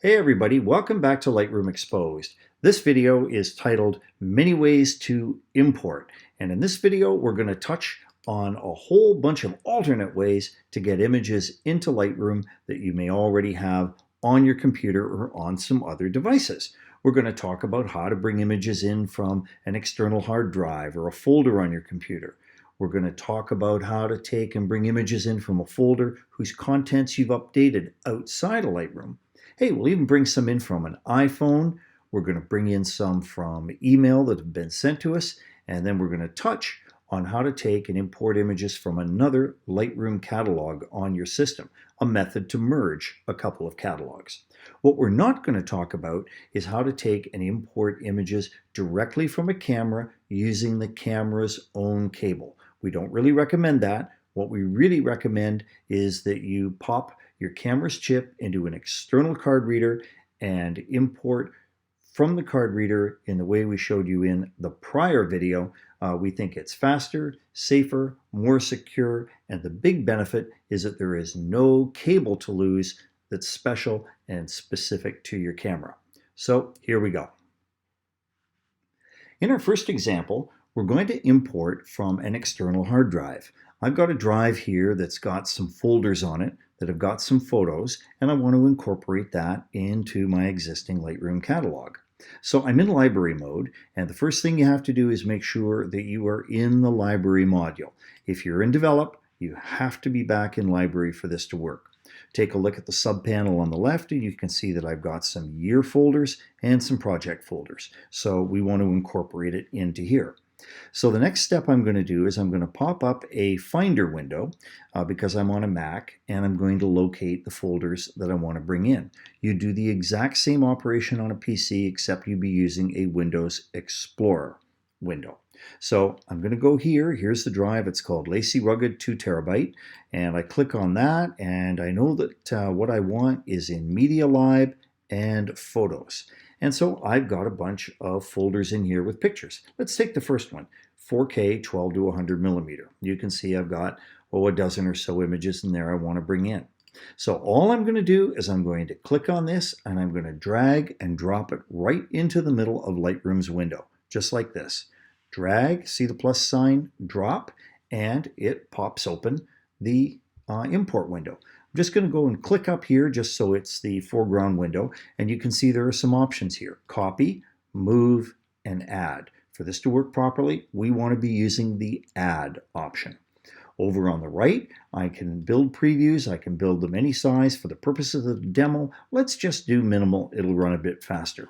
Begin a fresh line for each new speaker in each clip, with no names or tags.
Hey everybody, welcome back to Lightroom Exposed. This video is titled Many Ways to Import. And in this video, we're going to touch on a whole bunch of alternate ways to get images into Lightroom that you may already have on your computer or on some other devices. We're going to talk about how to bring images in from an external hard drive or a folder on your computer. We're going to talk about how to take and bring images in from a folder whose contents you've updated outside of Lightroom. Hey, we'll even bring some in from an iPhone. We're going to bring in some from email that have been sent to us. And then we're going to touch on how to take and import images from another Lightroom catalog on your system, a method to merge a couple of catalogs. What we're not going to talk about is how to take and import images directly from a camera using the camera's own cable. We don't really recommend that. What we really recommend is that you pop your camera's chip into an external card reader and import from the card reader in the way we showed you in the prior video. We think it's faster, safer, more secure, and the big benefit is that there is no cable to lose that's special and specific to your camera. So here we go. In our first example, we're going to import from an external hard drive. I've got a drive here that's got some folders on it that have got some photos, and I want to incorporate that into my existing Lightroom catalog. So I'm in library mode, and the first thing you have to do is make sure that you are in the library module. If you're in develop, you have to be back in library for this to work. Take a look at the sub panel on the left and you can see that I've got some year folders and some project folders. So we want to incorporate it into here. So the next step I'm going to do is I'm going to pop up a Finder window because I'm on a Mac, and I'm going to locate the folders that I want to bring in. You do the exact same operation on a PC except you'd be using a Windows Explorer window. So I'm going to go here. Here's the drive. It's called Lacy Rugged 2 terabyte, and I click on that, and I know that what I want is in Media Lib and Photos. And so I've got a bunch of folders in here with pictures. Let's take the first one, 4K 12 to 100 millimeter. You can see I've got a dozen or so images in there I want to bring in. So all I'm going to do is I'm going to click on this and I'm going to drag and drop it right into the middle of Lightroom's window, just like this. Drag, see the plus sign, drop, and it pops open the import window. I'm just going to go and click up here just so it's the foreground window, and you can see there are some options here. Copy, move, and add. For this to work properly, we want to be using the add option. Over on the right, I can build previews. I can build them any size. For the purposes of the demo, let's just do minimal. It'll run a bit faster.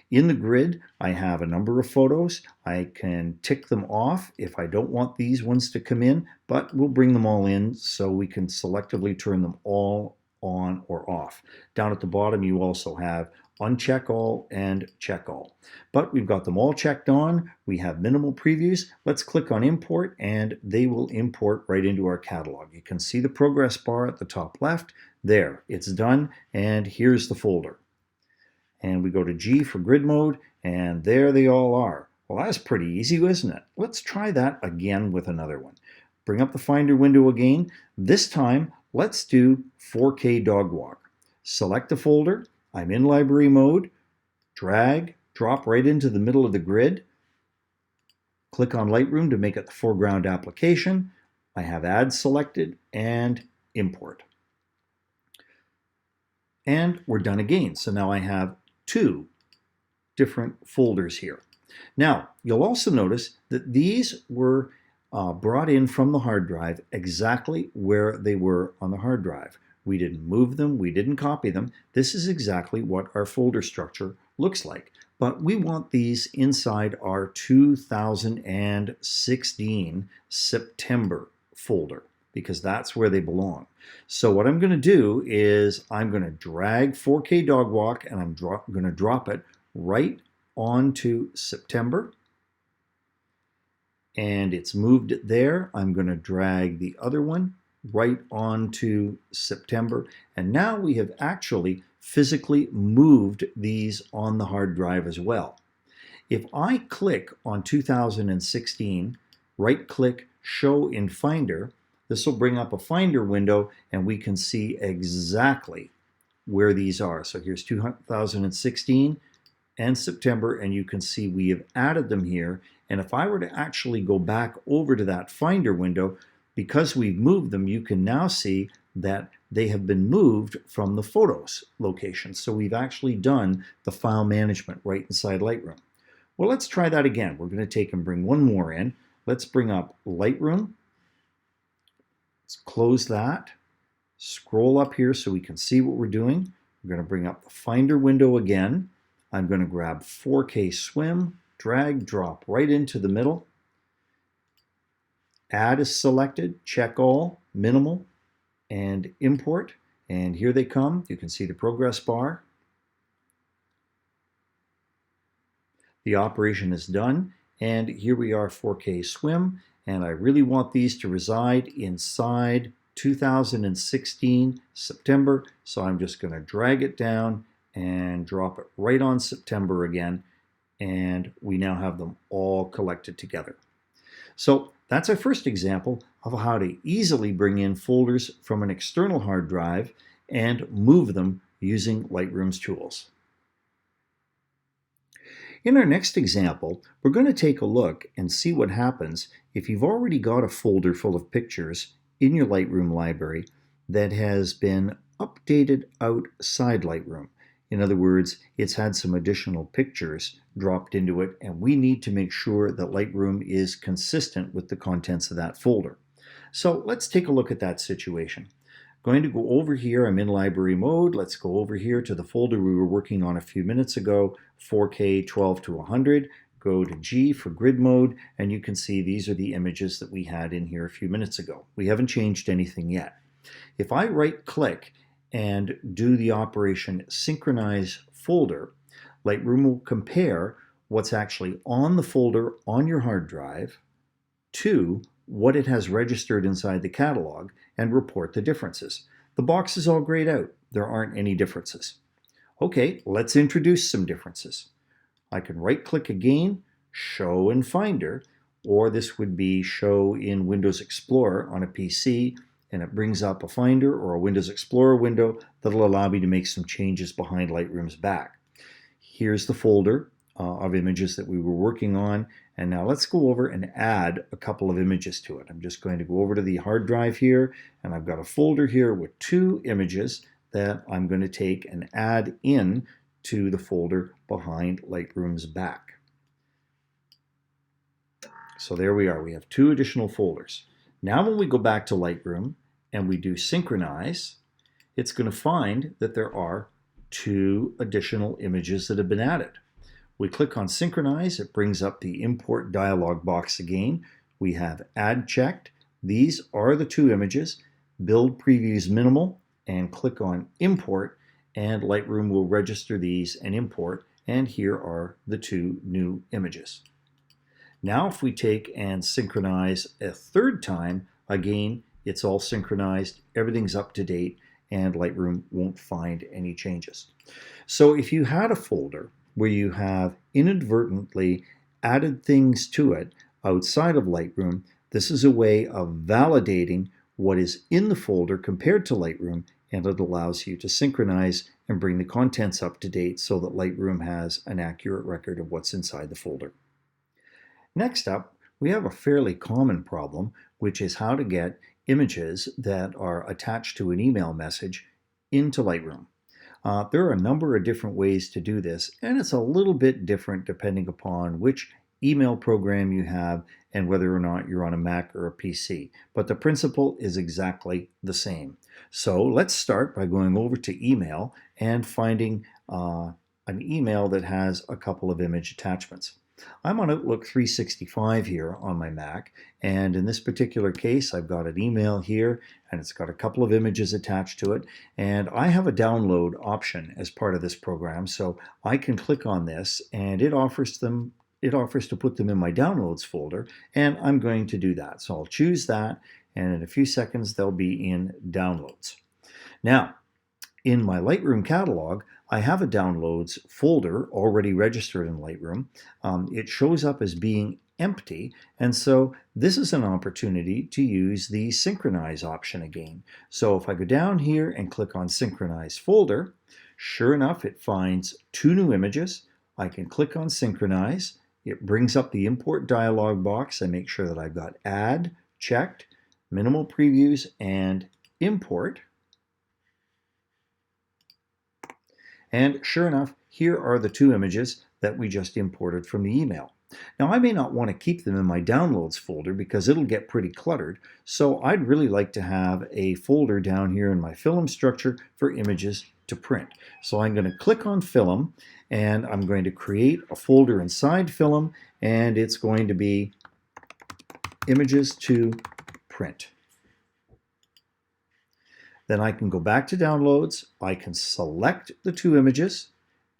In the grid, I have a number of photos. I can tick them off if I don't want these ones to come in, but we'll bring them all in so we can selectively turn them all on or off. Down at the bottom, you also have uncheck all and check all. But we've got them all checked on. We have minimal previews. Let's click on import and they will import right into our catalog. You can see the progress bar at the top left. There, it's done, and here's the folder. And we go to G for grid mode, and there they all are. Well, that's pretty easy, isn't it? Let's try that again with another one. Bring up the Finder window again. This time, let's do 4K Dog Walk. Select the folder. I'm in library mode. Drag, drop right into the middle of the grid. Click on Lightroom to make it the foreground application. I have Add selected and Import. And we're done again. So now I have two different folders here. Now, you'll also notice that these were brought in from the hard drive exactly where they were on the hard drive. We didn't move them, we didn't copy them. This is exactly what our folder structure looks like. But we want these inside our 2016 September folder, because that's where they belong. So what I'm going to do is I'm going to drag 4K Dog Walk and I'm going to drop it right onto September. And it's moved it there. I'm going to drag the other one right onto September. And now we have actually physically moved these on the hard drive as well. If I click on 2016, right click, Show in Finder, this will bring up a Finder window and we can see exactly where these are. So here's 2016 and September, and you can see we have added them here. And if I were to actually go back over to that Finder window, because we've moved them, you can now see that they have been moved from the Photos location. So we've actually done the file management right inside Lightroom. Well, let's try that again. We're going to take and bring one more in. Let's bring up Lightroom. Let's close that. Scroll up here so we can see what we're doing. We're going to bring up the Finder window again. I'm going to grab 4K Swim, drag, drop right into the middle. Add is selected, check all, minimal, and import. And here they come. You can see the progress bar. The operation is done, and here we are, 4K Swim, and I really want these to reside inside 2016 September, so I'm just going to drag it down and drop it right on September again, and we now have them all collected together. So that's our first example of how to easily bring in folders from an external hard drive and move them using Lightroom's tools. In our next example, we're going to take a look and see what happens if you've already got a folder full of pictures in your Lightroom library that has been updated outside Lightroom. In other words, it's had some additional pictures dropped into it, and we need to make sure that Lightroom is consistent with the contents of that folder. So let's take a look at that situation. Going to go over here, I'm in library mode. Let's go over here to the folder we were working on a few minutes ago, 4K 12 to 100. Go to G for grid mode, and you can see these are the images that we had in here a few minutes ago. We haven't changed anything yet. If I right click and do the operation synchronize folder, Lightroom will compare what's actually on the folder on your hard drive to what it has registered inside the catalog and report the differences. The box is all grayed out. There aren't any differences. Okay, let's introduce some differences. I can right-click again, Show in Finder, or this would be Show in Windows Explorer on a PC, and it brings up a Finder or a Windows Explorer window that'll allow me to make some changes behind Lightroom's back. Here's the folder of images that we were working on, and now let's go over and add a couple of images to it. I'm just going to go over to the hard drive here, and I've got a folder here with 2 images that I'm going to take and add in to the folder behind Lightroom's back. So there we are. We have 2 additional folders. Now when we go back to Lightroom and we do synchronize, it's going to find that there are 2 additional images that have been added. We click on synchronize, it brings up the import dialog box again. We have add checked. These are the 2 images. Build previews minimal, and click on import, and Lightroom will register these and import, and here are the 2 new images. Now if we take and synchronize a 3rd time, again, it's all synchronized, everything's up to date, and Lightroom won't find any changes. So if you had a folder where you have inadvertently added things to it outside of Lightroom, this is a way of validating what is in the folder compared to Lightroom, and it allows you to synchronize and bring the contents up to date so that Lightroom has an accurate record of what's inside the folder. Next up, we have a fairly common problem, which is how to get images that are attached to an email message into Lightroom. There are a number of different ways to do this, and it's a little bit different depending upon which email program you have and whether or not you're on a Mac or a PC. But the principle is exactly the same. So let's start by going over to email and finding an email that has a couple of image attachments. I'm on Outlook 365 here on my Mac, and in this particular case I've got an email here and it's got a couple of images attached to it, and I have a download option as part of this program, so I can click on this and it offers to put them in my downloads folder, and I'm going to do that. So I'll choose that, and in a few seconds they'll be in downloads. Now in my Lightroom catalog, I have a downloads folder already registered in Lightroom. It shows up as being empty. And so this is an opportunity to use the synchronize option again. So if I go down here and click on synchronize folder, sure enough, it finds 2 new images. I can click on synchronize. It brings up the import dialog box. I make sure that I've got add checked, minimal previews, and import. And sure enough, here are the 2 images that we just imported from the email. Now, I may not want to keep them in my downloads folder because it'll get pretty cluttered, so I'd really like to have a folder down here in my film structure for images to print. So I'm going to click on film, and I'm going to create a folder inside film, and it's going to be images to print. Then I can go back to downloads, I can select the 2 images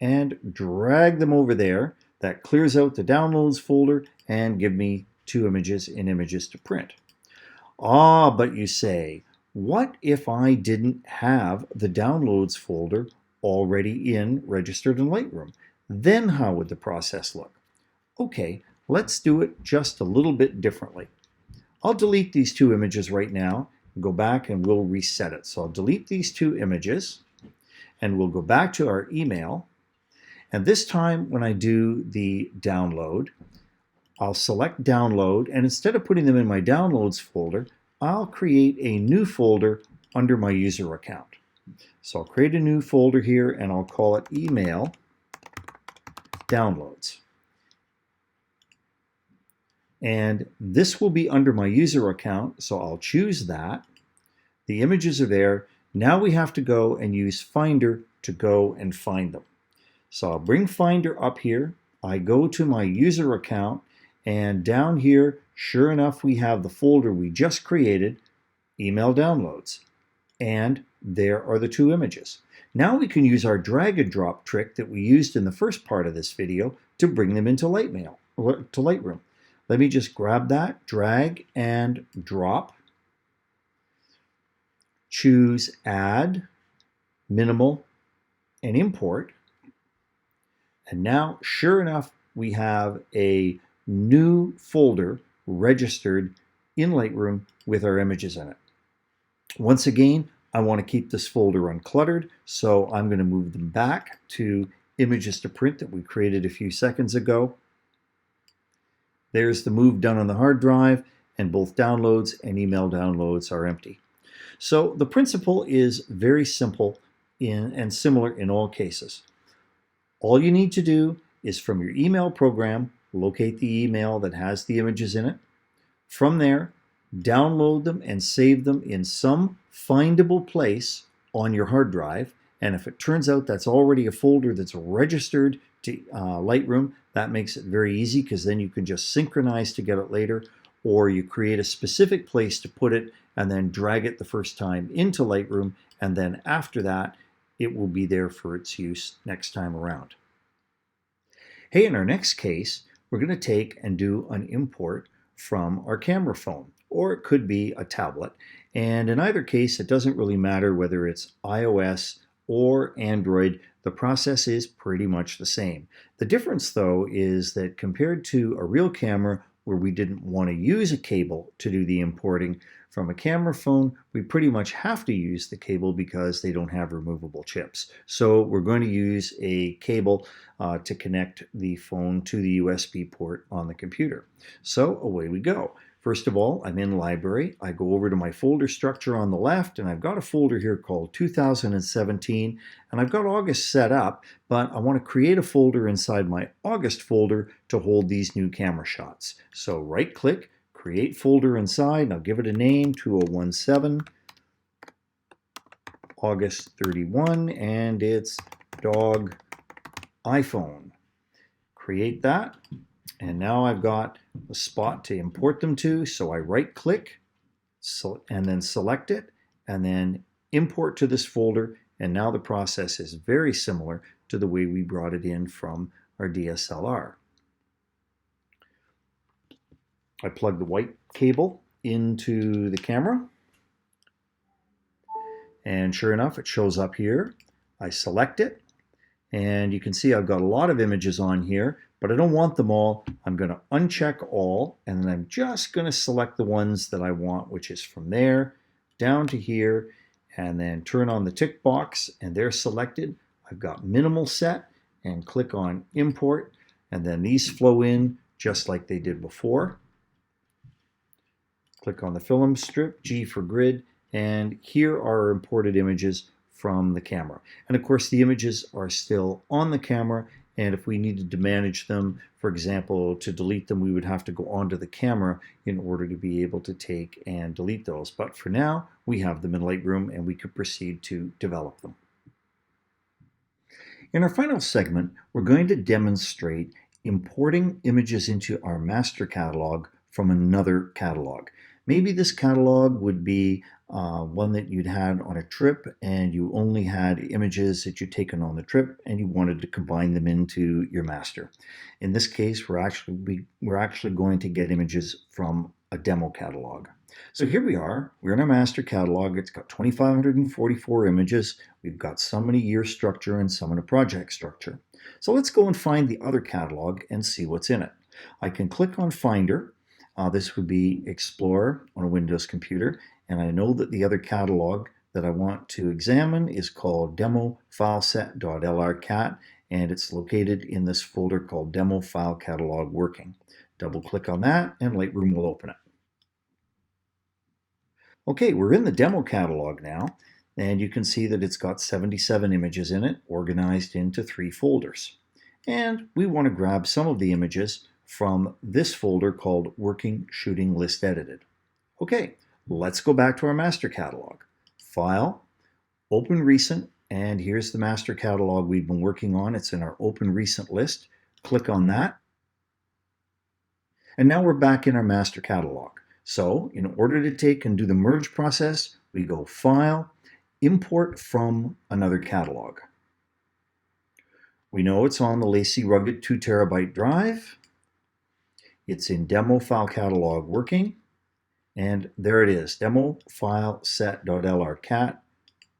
and drag them over there. That clears out the downloads folder and give me 2 images in images to print. Ah, but you say, what if I didn't have the downloads folder already registered in Lightroom? Then how would the process look? Okay, let's do it just a little bit differently. I'll delete these 2 images right now, go back and we'll reset it. So I'll delete these 2 images and we'll go back to our email. And this time when I do the download, I'll select download, and instead of putting them in my downloads folder, I'll create a new folder under my user account. So I'll create a new folder here and I'll call it email downloads. And this will be under my user account, so I'll choose that. The images are there. Now we have to go and use Finder to go and find them. So I'll bring Finder up here. I go to my user account, and down here, sure enough, we have the folder we just created, email downloads. And there are the 2 images. Now we can use our drag and drop trick that we used in the first part of this video to bring them into Lightroom. Let me just grab that, drag and drop, choose add, minimal, and import. And now, sure enough, we have a new folder registered in Lightroom with our images in it. Once again, I want to keep this folder uncluttered, so I'm going to move them back to images to print that we created a few seconds ago. There's the move done on the hard drive, and both downloads and email downloads are empty. So the principle is very simple and similar in all cases. All you need to do is from your email program, locate the email that has the images in it. From there, download them and save them in some findable place on your hard drive. And if it turns out that's already a folder that's registered to Lightroom, that makes it very easy because then you can just synchronize to get it later, or you create a specific place to put it and then drag it the first time into Lightroom, and then after that, it will be there for its use next time around. Hey, in our next case, we're going to take and do an import from our camera phone, or it could be a tablet. And in either case, it doesn't really matter whether it's iOS or Android. The process is pretty much the same. The difference, though, is that compared to a real camera where we didn't want to use a cable to do the importing, from a camera phone, we pretty much have to use the cable because they don't have removable chips. So we're going to use a cable to connect the phone to the USB port on the computer. So away we go. First of all, I'm in Library. I go over to my folder structure on the left, and I've got a folder here called 2017, and I've got August set up, but I want to create a folder inside my August folder to hold these new camera shots. So right-click, create folder inside, and I'll give it a name, 2017, August 31, and it's dog iPhone. Create that. And now I've got a spot to import them to, so I right-click and then select it, and then import to this folder, and now the process is very similar to the way we brought it in from our DSLR. I plug the white cable into the camera, and sure enough, it shows up here. I select it, and you can see I've got a lot of images on here, but I don't want them all. I'm going to uncheck all, and then I'm just going to select the ones that I want, which is from there down to here, and then turn on the tick box, and they're selected. I've got minimal set, and click on import, and then these flow in just like they did before. Click on the film strip, G for grid, and here are our imported images from the camera. And of course the images are still on the camera, and if we needed to manage them, for example, to delete them, we would have to go onto the camera in order to be able to take and delete those. But for now, we have them in Lightroom and we could proceed to develop them. In our final segment, we're going to demonstrate importing images into our master catalog from another catalog. Maybe this catalog would be one that you'd had on a trip and you only had images that you'd taken on the trip and you wanted to combine them into your master. In this case, we're actually going to get images from a demo catalog. So here we are, we're in our master catalog. It's got 2,544 images. We've got some in a year structure and some in a project structure. So let's go and find the other catalog and see what's in it. I can click on Finder. This would be Explorer on a Windows computer, and I know that the other catalog that I want to examine is called demo fileset.lrcat, and it's located in this folder called Demo File Catalog Working. Double click on that and Lightroom will open it. Okay, we're in the demo catalog now, and you can see that it's got 77 images in it, organized into 3 folders. And we want to grab some of the images from this folder called Working Shooting List Edited. Okay, let's go back to our master catalog. File, Open Recent, and here's the master catalog we've been working on. It's in our Open Recent list. Click on that. And now we're back in our master catalog. So in order to take and do the merge process, we go File, Import from another catalog. We know it's on the Lacy Rugged 2 terabyte drive. It's in Demo File Catalog Working, and there it is, demo file set.lrcat.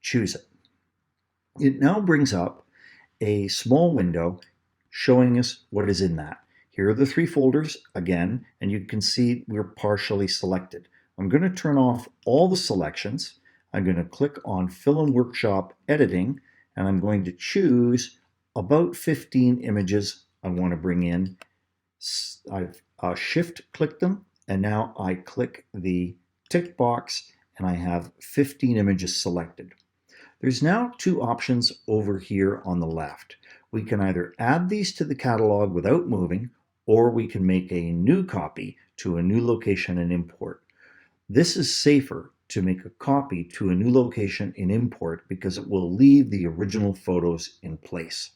Choose it. It now brings up a small window showing us what is in that. Here are the 3 folders again, and you can see we're partially selected. I'm going to turn off all the selections. I'm going to click on Film Workshop Editing, and I'm going to choose about 15 images I want to bring in. I've shift-clicked them, and now I click the tick box, and I have 15 images selected. There's now 2 options over here on the left. We can either add these to the catalog without moving, or we can make a new copy to a new location and import. This is safer to make a copy to a new location and import because it will leave the original photos in place.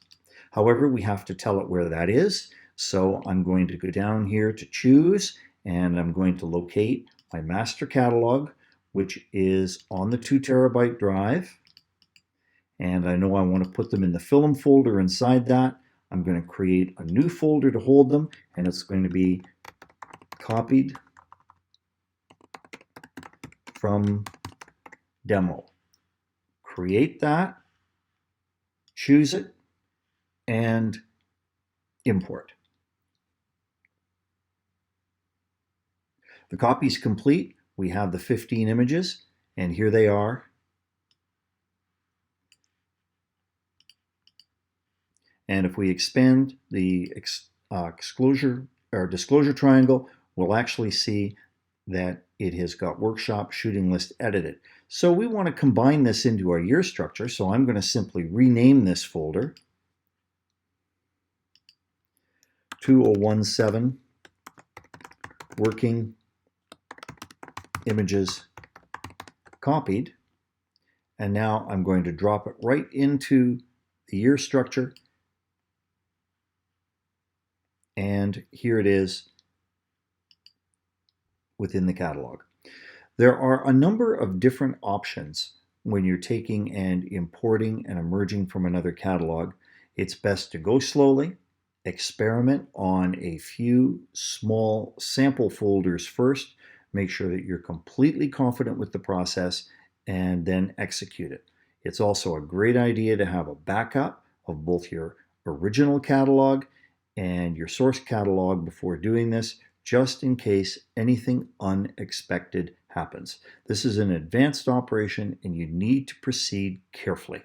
However, we have to tell it where that is. So I'm going to go down here to choose, and I'm going to locate my master catalog, which is on the 2 terabyte drive. And I know I want to put them in the film folder inside that. I'm going to create a new folder to hold them, and it's going to be copied from demo. Create that, choose it, and import. The copy is complete. We have the 15 images, and here they are. And if we expand the disclosure triangle, we'll actually see that it has got Workshop Shooting List Edited. So we want to combine this into our year structure, so I'm going to simply rename this folder 2017 Working Images Copied, and now I'm going to drop it right into the year structure, and here it is within the catalog. There are a number of different options when you're taking and importing and emerging from another catalog. It's best to go slowly, experiment on a few small sample folders first, make sure that you're completely confident with the process, and then execute it. It's also a great idea to have a backup of both your original catalog and your source catalog before doing this, just in case anything unexpected happens. This is an advanced operation and you need to proceed carefully.